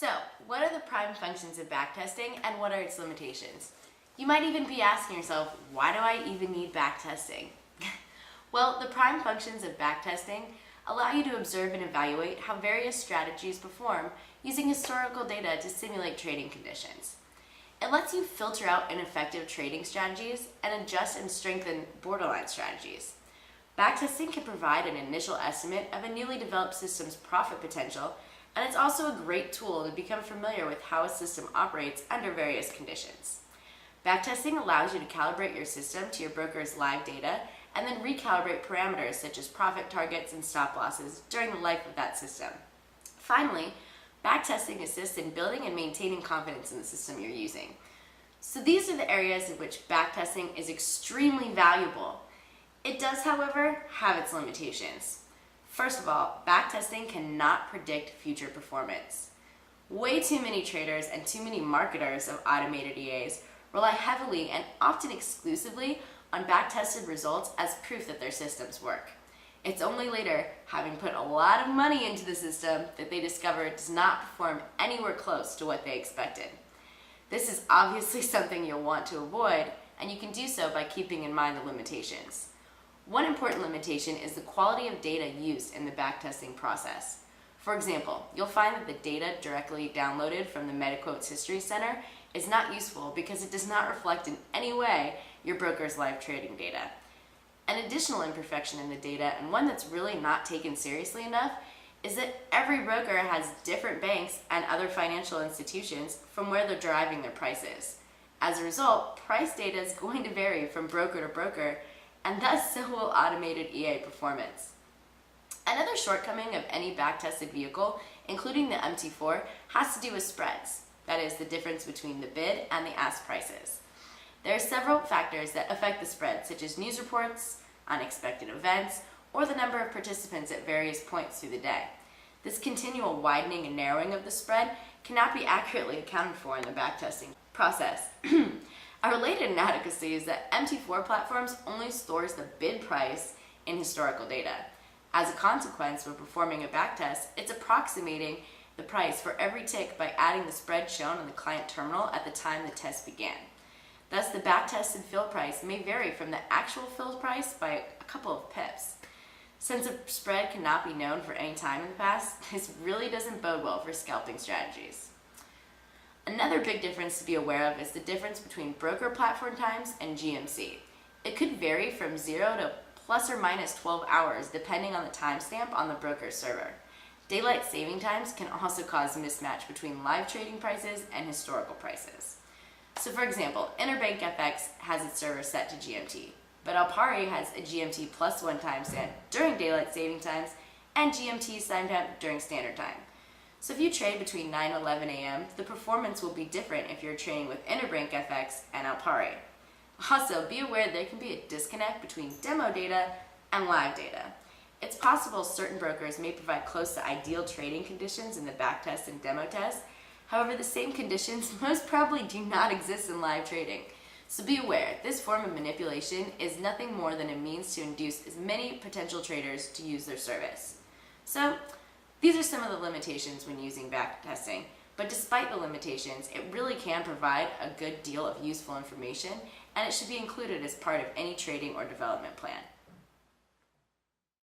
So, what are the prime functions of backtesting and what are its limitations? You might even be asking yourself, why do I even need backtesting? Well, the prime functions of backtesting allow you to observe and evaluate how various strategies perform using historical data to simulate trading conditions. It lets you filter out ineffective trading strategies and adjust and strengthen borderline strategies. Backtesting can provide an initial estimate of a newly developed system's profit potential, and it's also a great tool to become familiar with how a system operates under various conditions. Backtesting allows you to calibrate your system to your broker's live data and then recalibrate parameters such as profit targets and stop losses during the life of that system. Finally, backtesting assists in building and maintaining confidence in the system you're using. So these are the areas in which backtesting is extremely valuable. It does, however, have its limitations. First of all, backtesting cannot predict future performance. Way too many traders and too many marketers of automated EAs rely heavily and often exclusively on backtested results as proof that their systems work. It's only later, having put a lot of money into the system, that they discover it does not perform anywhere close to what they expected. This is obviously something you'll want to avoid, and you can do so by keeping in mind the limitations. One important limitation is the quality of data used in the backtesting process. For example, you'll find that the data directly downloaded from the MetaQuotes History Center is not useful because it does not reflect in any way your broker's live trading data. An additional imperfection in the data, and one that's really not taken seriously enough, is that every broker has different banks and other financial institutions from where they're deriving their prices. As a result, price data is going to vary from broker to broker, and thus so will automated EA performance. Another shortcoming of any backtested vehicle, including the MT4, has to do with spreads. That is, the difference between the bid and the ask prices. There are several factors that affect the spread, such as news reports, unexpected events, or the number of participants at various points through the day. This continual widening and narrowing of the spread cannot be accurately accounted for in the backtesting process. A related inadequacy is that MT4 platforms only stores the bid price in historical data. As a consequence, when performing a backtest, it's approximating the price for every tick by adding the spread shown on the client terminal at the time the test began. Thus, the backtested fill price may vary from the actual fill price by a couple of pips. Since a spread cannot be known for any time in the past, this really doesn't bode well for scalping strategies. Another big difference to be aware of is the difference between broker platform times and GMC. It could vary from 0 to plus or minus 12 hours depending on the timestamp on the broker's server. Daylight saving times can also cause a mismatch between live trading prices and historical prices. So for example, Interbank FX has its server set to GMT, but Alpari has a GMT +1 timestamp during daylight saving times and GMT timestamp during standard time. So if you trade between 9 and 11 a.m., the performance will be different if you're trading with Interbank FX and Alpari. Also, be aware there can be a disconnect between demo data and live data. It's possible certain brokers may provide close to ideal trading conditions in the backtest and demo test. However, the same conditions most probably do not exist in live trading. So be aware, this form of manipulation is nothing more than a means to induce as many potential traders to use their service. So, these are some of the limitations when using backtesting, but despite the limitations, it really can provide a good deal of useful information, and it should be included as part of any trading or development plan.